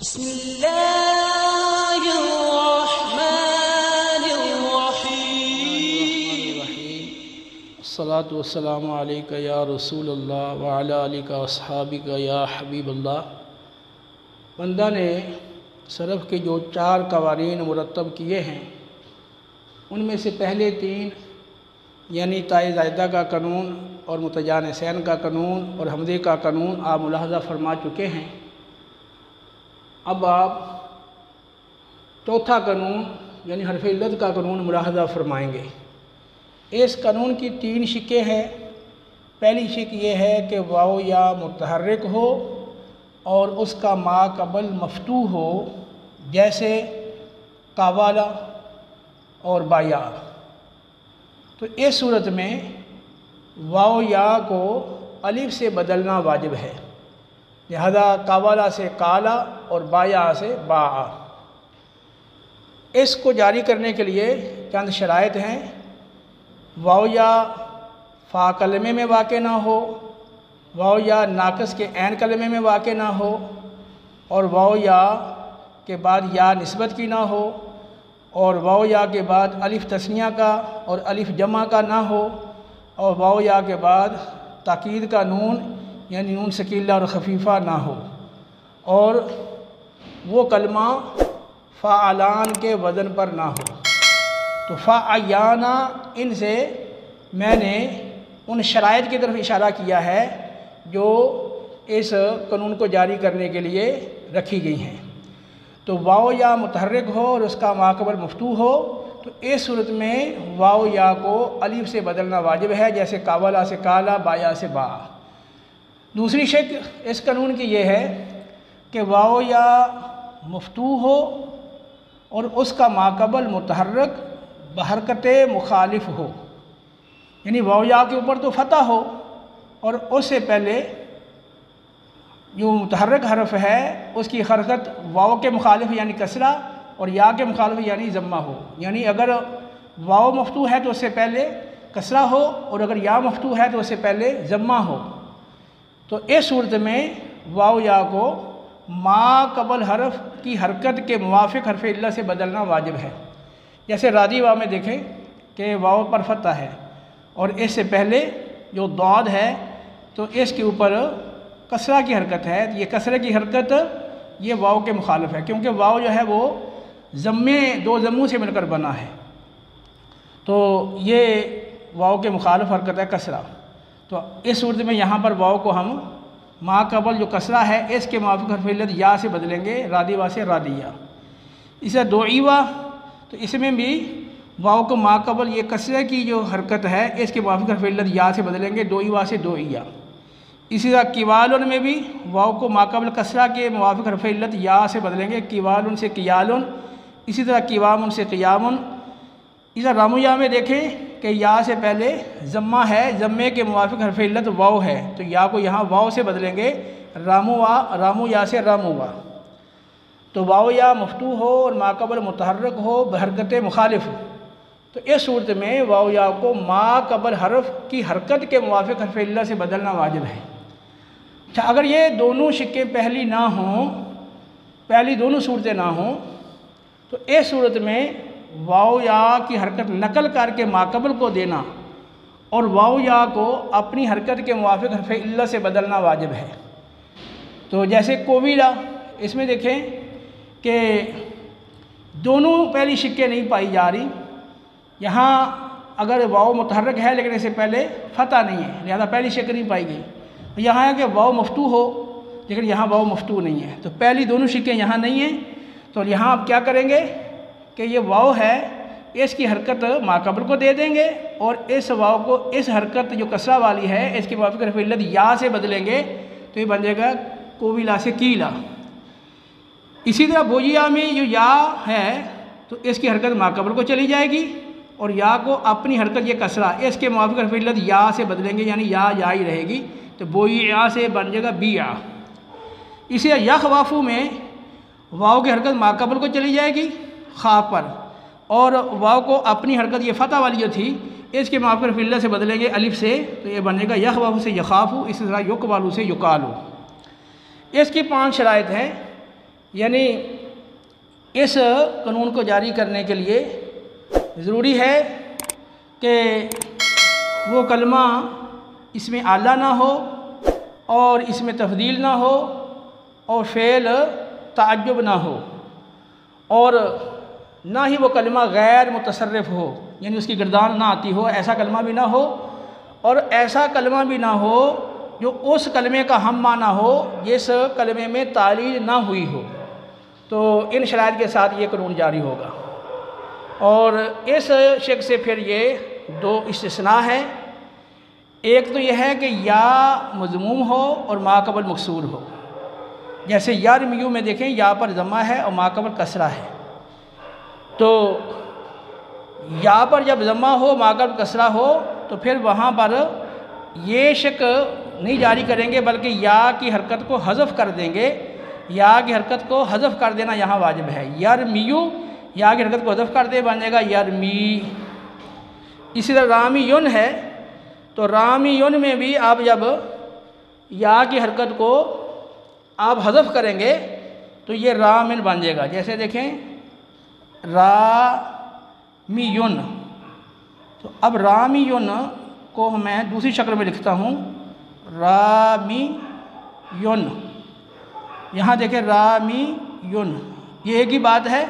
अस्सलातु वस्सलामु अलैका या रसूलल्लाह व अला आलिका व अस्हाबिका या हबीबल्लाह। बंदा ने सरफ़ के जो 4 क़वानीन मुरतब किए हैं, उनमें से पहले 3 यानी ताए ज़ायदा का कानून और मुतजानसैन का कानून और हमज़े का कानून आप मुलाहज़ा फरमा चुके हैं। अब आप चौथा कानून यानी हरफ़ इल्लत का कानून मुलाहज़ा फरमाएंगे। इस कानून की 3 शिकें हैं। पहली शिक ये है कि वाव या मुतहर्रिक हो और उसका मा कबल मफ्तूह हो, जैसे कावाला और बाया। तो इस सूरत में वाव या को अलिफ से बदलना वाजिब है, लिहाजा कावाला से काला और बाया से बा। इसको जारी करने के लिए चंद शराइत हैं। वाव या फ़ा कलमे में वाक़े ना हो, वाव या नाक़स के ऐन कलमे में वाक़े ना हो, और वाव या के बाद या निस्बत की ना हो, और वाव या के बाद अलिफ तस्निया का और अलिफ जमा का ना हो, और वाव या के बाद ताकीद का नून यानी नून सकीला और खफीफ़ा ना हो, और वो कलमा फ़ाअलान के वज़न पर ना हो। तो फ़ाअयाना, इनसे मैंने उन शराइत की तरफ इशारा किया है जो इस कानून को जारी करने के लिए रखी गई हैं। तो वाव या मुतहर्रिक हो और उसका माकबर मफ्तूह हो, तो इस सूरत में वाव या को अलिफ से बदलना वाजिब है, जैसे कावला से काला, बाया से बा। दूसरी शिक इस कानून की ये है कि वाव या मफ्तूह हो और उसका माकबल मुतहर्रिक बहरकत मुखालिफ हो, यानी वाव या के ऊपर तो फ़तह हो और उससे पहले जो मुतहर्रिक हरफ है उसकी हरकत वाव के मुखालिफ यानी कसरा और या के मुखालिफ यानी ज़म्मा हो। यानी अगर वाव मफ्तूह है तो उससे पहले कसरा हो, और अगर या मफ्तूह है तो उससे पहले ज़म्मा हो। तो इस सूरत में वाव या को मा कबल हरफ की हरकत के मुवाफ़िक़ हरफ़ इल्ला से बदलना वाजिब है। जैसे रादी वाव में देखें कि वाव पर फ़तह है और इससे पहले जो दाद है तो इसके ऊपर कसरा की हरकत है। ये कसरे की हरकत ये वाव के मुखालिफ है, क्योंकि वाव जो है वो ज़म्मे 2 ज़म्मों से मिलकर बना है, तो ये वाव के मुखालिफ हरकत है कसरा। तो इस सूरत में यहाँ पर वाव को हम मा कबल जो कसरा है इसके मुवाफ़िक़ हरफ़ इल्लत या से बदलेंगे, रादीवा से रादिया। इसे दोईवा, तो इसमें भी वाव को मा कबल ये कसरे की जो हरकत है इसके मुवाफ़िक़ हरफ़ इल्लत या से बदलेंगे, दोईवा से दोइया। इसी तरह किवालुन में भी वाव को मा कबल कसरा के मुवाफ़िक़ हरफ़ इल्लत या से बदलेंगे, किवालुन से कियालुन। इसी तरह किवामुन से क़ियामुन। इस तरह रामुया में देखें कि या से पहले ज़म्मा है, ज़म्मे के मुवाफ़िक़ हरफ़ इल्लत वाव है, तो या को यहाँ वाव से बदलेंगे, रामुआ, रामू या से रामुआ। तो वाव या मफ्तूह हो और माकबल मुतहर्रिक हो बहरकत मुखालिफ, तो इस सूरत में वाव या को माकबल हरफ की हरकत के मुवाफ़िक़ हरफ़ इल्ला से बदलना वाजिब है। अच्छा, अगर ये दोनों शिक्कें पहली ना हों, पहली दोनों सूरतें ना हों, तो इस सूरत में वाव या की हरकत नकल करके माकबल को देना और वाव या को अपनी हरकत के मुवाफ़िक़ हरफ़ इल्ला से बदलना वाजिब है। तो जैसे कोविला, इसमें देखें कि दोनों पहली शिक्कें नहीं पाई जा रही। यहाँ अगर वाव मुतहर्रिक है लेकिन इससे पहले फ़तह नहीं है, लिहाजा पहली शिक नहीं पाई गई। यहाँ है कि वाव मफ्तूह हो लेकिन यहाँ वाव मफ्तूह नहीं है, तो पहली दोनों शिक्कें यहाँ नहीं हैं। तो यहाँ आप क्या करेंगे कि ये वाव है इसकी हरकत माकबल को दे देंगे और इस वाव को इस हरकत जो कसरा वाली है इसके मुवाफ़िक़ हरफ़ इल्लत या से बदलेंगे, तो ये बन जाएगा कोविला से कीला। इसी तरह बोजिया में जो या है तो इसकी हरकत माकबल को चली जाएगी और या को अपनी हरकत ये कसरा इसके मुवाफ़िक़ हरफ़ इल्लत या से बदलेंगे, यानी या ही रहेगी, तो बोया से बन जाएगा बिया। इसी यख वाफू में वाव की हरकत माकबल को चली जाएगी खा पर, और वाव को अपनी हरकत ये फ़तह वाली जो थी इसके मुवाफ़िक़ हरफ़ इल्ला से बदलेंगे अलिफ से, तो ये बनेगा यख वाफू से यखाफू, इसी तरह युक वालू से युकालू। इसकी 5 शराइत हैं यानी इस कानून को जारी करने के लिए ज़रूरी है कि वो कलमा इसमें आला ना हो और इसमें तफ़दील ना हो और फ़ेल ताज्जुब ना हो, और ना ही वो कलमा गैर मुतसर्रिफ़ हो, यानी उसकी गर्दान ना आती हो, ऐसा कलमा भी ना हो, और ऐसा कलमा भी ना हो जो उस कलमे का हम माना हो जिस कलमे में तालील ना हुई हो। तो इन शराइत के साथ ये कानून जारी होगा। और इस शक से फिर ये दो इस्तिस्ना है। एक तो यह है कि या मज़मूम हो और माक़बल मकसूर हो। जैसे यरमियू में देखें, या पर ज़म्मा है और माक़बल कसरा है। तो या पर जब ज़म्मा हो माक़बल कसरा हो तो फिर वहाँ पर ये शक नहीं जारी करेंगे, बल्कि या की हरकत को हज़फ कर देंगे। या की हरकत को हज़फ कर देना यहाँ वाजिब है। यरमियू, या की हरकत को हज़फ कर दे, बन जाएगा यरमी। इसी तरह रामियुन है, तो रामियुन में भी आप जब या की हरकत को आप हज़फ करेंगे तो ये रामिन बन जाएगा। जैसे देखें रामियुन, तो अब रामियुन को मैं दूसरी शक्ल में लिखता हूँ, रामियुन। यहाँ देखें रामियुन, ये एक ही बात है।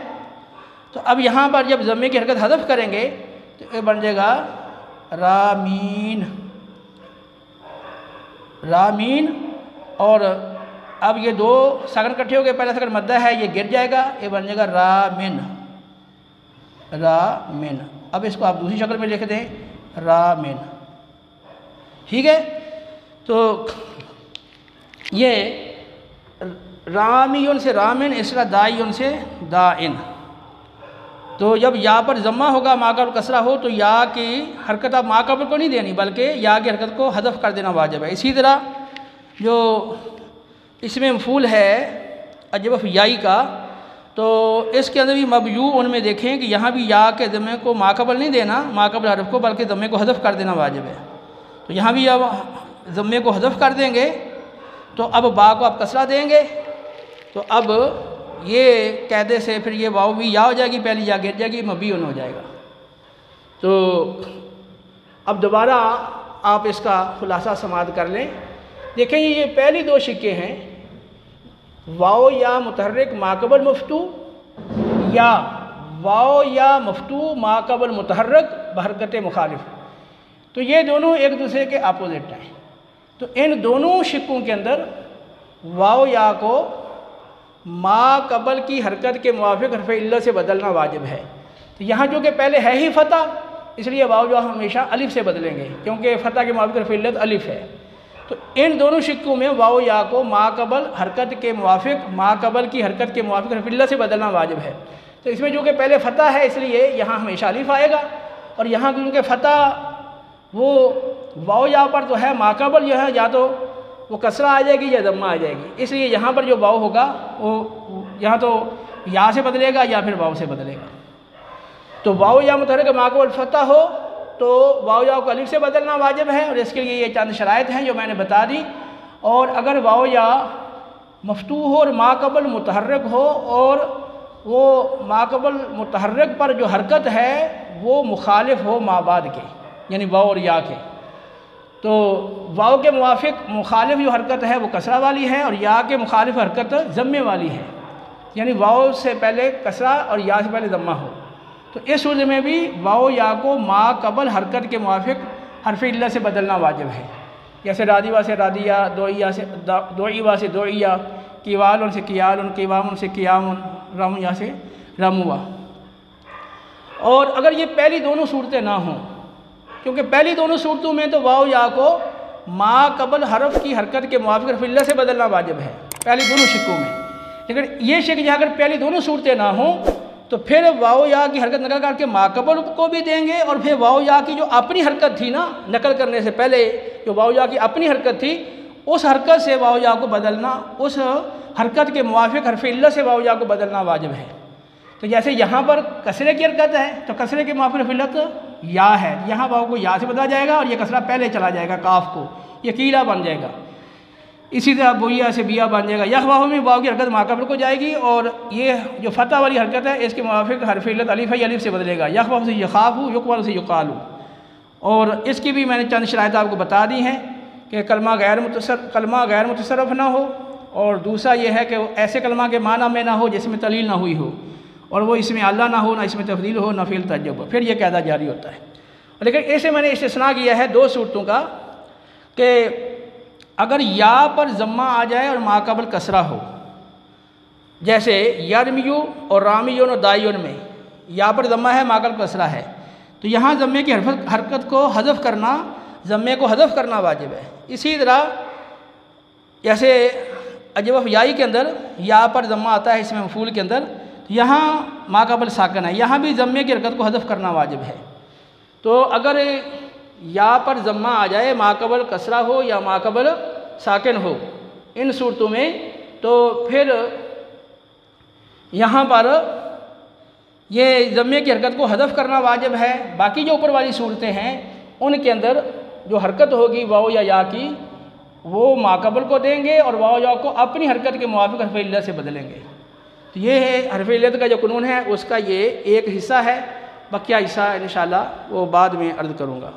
तो अब यहाँ पर जब ज़म्मे की हरकत हज़फ करेंगे तो ये बन जाएगा रामीन, रामीन। और अब ये दो सागन इकट्ठे हो गए, पहला सागन मद्दा है, ये गिर जाएगा, ये बन जाएगा रामिन, रामिन। अब इसको आप दूसरी शक्ल में लिख दें, रामिन। ठीक है, तो ये रामियुन से रामिन, इस तरह दायुन से दाइन। तो जब या पर ज़म्मा होगा माक़बल कसरा हो तो या की हरकत आप माक़बल को नहीं देनी, बल्कि या की हरकत को हज़फ कर देना वाजिब है। इसी तरह जो इसमें मफ़ूल है अजवफ़ याई का, तो इसके अंदर भी मबयू उनमें देखें कि यहाँ भी या के ज़म्मे को माक़बल नहीं देना, माक़बल हरफ को, बल्कि ज़म्मे को हज़फ कर देना वाजिब है। तो यहाँ भी अब ज़म्मे को हज़फ कर देंगे तो अब बा को आप कसरा देंगे, तो अब ये कायदे से फिर ये वाव भी या हो जाएगी, पहली या गिर जाएगी, मबीउन हो जाएगा। तो अब दोबारा आप इसका खुलासा समाअत कर लें। देखें ये पहली दो शिक्के हैं, वाव या मुतहर्रिक माक़बल मफ्तू, या वाव या मफ्तू माक़बल मुतहर्रिक बहरकत मुखालिफ। तो ये दोनों एक दूसरे के अपोजिट हैं। तो इन दोनों शिक्कों के अंदर वाव या को माक़बल की हरकत के मुवाफ़िक़ हरफ़ इल्लत से बदलना वाजिब है। तो यहाँ जो कि पहले है ही फ़तह, इसलिए वाव जो हमेशा अलिफ से बदलेंगे, क्योंकि फ़तह के मुवाफ़िक़ हरफ़ इल्लत अलिफ है। तो इन दोनों शिक्कों में वाव या को माक़बल हरकत के मुवाफ़िक़, माक़बल की हरकत के मुवाफ़िक़ हरफ़ इल्लत से बदलना वाजिब है। तो इसमें जो कि पहले फ़तह है, इसलिए यहाँ हमेशा अलिफ आएगा, और यहाँ क्योंकि फ़तह वो वाव या पर तो है, माक़बल जो है या तो वो कसरा आ जाएगी या ज़म्मा आ जाएगी, इसलिए यहाँ पर जो वाव होगा वो यहाँ तो या से बदलेगा या फिर वाव से बदलेगा। तो वाव या मुतहर्रिक माक़बल फ़तह हो तो वाव या को अलिफ से बदलना वाजिब है, और इसके लिए ये चंद शराइत हैं जो मैंने बता दी। और अगर वाव या मफ्तूह हो और माक़बल मुतहर्रिक हो, और वो माक़बल मुतहर्रिक पर जो हरकत है वो मुखालिफ हो माबाद के, यानी वाव और या के, तो वाव के मुवाफ़िक़ मुखालिफ जो हरकत है वो कसरा वाली है, और या के मुखालिफ हरकत ज़म्मे वाली है, यानी वाव से पहले कसरा और या से पहले ज़म्मा हो। तो इस सूरत में भी वाव या को माक़बल हरकत के मुवाफ़िक़ हरफ़ इल्लत से बदलना वाजिब है। जैसे रादिवा से रादिया, दोइया से दोइवा से दोइया, किवालन से कियालन, किवामुन से कियामुन, रमुया से रमुआ। और अगर ये पहली दोनों सूरतें ना हों, क्योंकि पहली दोनों सूरतों में तो वाव या को माक़बल हरफ की हरकत के मुवाफ़िक़ हरफ़ इल्लत से बदलना वाजिब है पहली दोनों शिक्कों में, लेकिन ये शिक जहाँ अगर पहली दोनों सूरतें ना हों तो फिर वाव या की हरकत नकल करके माक़बल को भी देंगे, और फिर वाव या की जो अपनी हरकत थी ना नकल करने से पहले, जो वाव या की अपनी हरकत थी, उस हरकत से वाव या को बदलना, उस हरकत के मुवाफ़िक़ हरफ़ इल्लत से वाव या को बदलना वाजिब है। तो जैसे यहाँ पर कसरे की हरकत है तो कसरे के मुवाफ़िक़ हरफ़ इल्लत या है, यहाँ वाव को या से बदला जाएगा और ये कसरा पहले चला जाएगा, काफ को, ये कीला बन जाएगा। इसी तरह बोया से बिया बन जाएगा। यखवाहु में वाव की हरकत माकबल को जाएगी और ये जो फतह वाली हरकत है इसके मुवाफिक हरफ इल्लत अलिफ है, अलिफ से बदलेगा। यखवाहु से यखाफु, युक़वालु से युक़ालु। और इसकी भी मैंने चंद शराइत आपको बता दी हैं कि कलमा गैर मुतसर्रफ ना हो, और दूसरा ये है कि ऐसे कलमा के माना में ना हो जिसमें तलील ना हुई हो, और वो इसमें अल्लाह ना हो, ना इसमें तब्दील हो, ना फ़िल तजब हो, फिर ये कायदा जारी होता है। लेकिन ऐसे मैंने इस्तिस्ना किया है दो सूरतों का कि अगर या पर ज़म्मा आ जाए और माक़बल कसरा हो, जैसे यरमियु और रामियुन और दायुन में या पर ज़म्मा है, माक़बल कसरा है, तो यहाँ ज़म्मे की हरकत को हज़फ करना, ज़म्मे को हज़फ करना वाजिब है। इसी तरह जैसे अजवफ़ याई के अंदर या पर ज़म्मा आता है इसमें मफ़ूल के अंदर, तो यहाँ माक़बल साकिन है, यहाँ भी ज़म्मे की हरकत को हज़फ करना वाजिब है। तो अगर या पर ज़म्मा आ जाए, माक़बल कसरा हो या माक़बल साकिन हो, इन सूरतों में तो फिर यहाँ पर ये ज़म्मे की हरकत को हज़फ करना वाजिब है। बाकी जो ऊपर वाली सूरतें हैं उनके अंदर जो हरकत होगी वाव या की, वो माक़बल को देंगे और वाव या को अपनी हरकत के मुवाफ़िक हरफ़ इल्लत से बदलेंगे। तो ये है हरफ़ इल्लत का जो क़ानून है, उसका ये एक हिस्सा है। बकिया हिस्सा इंशाअल्लाह वो बाद में अर्ज़ करूँगा।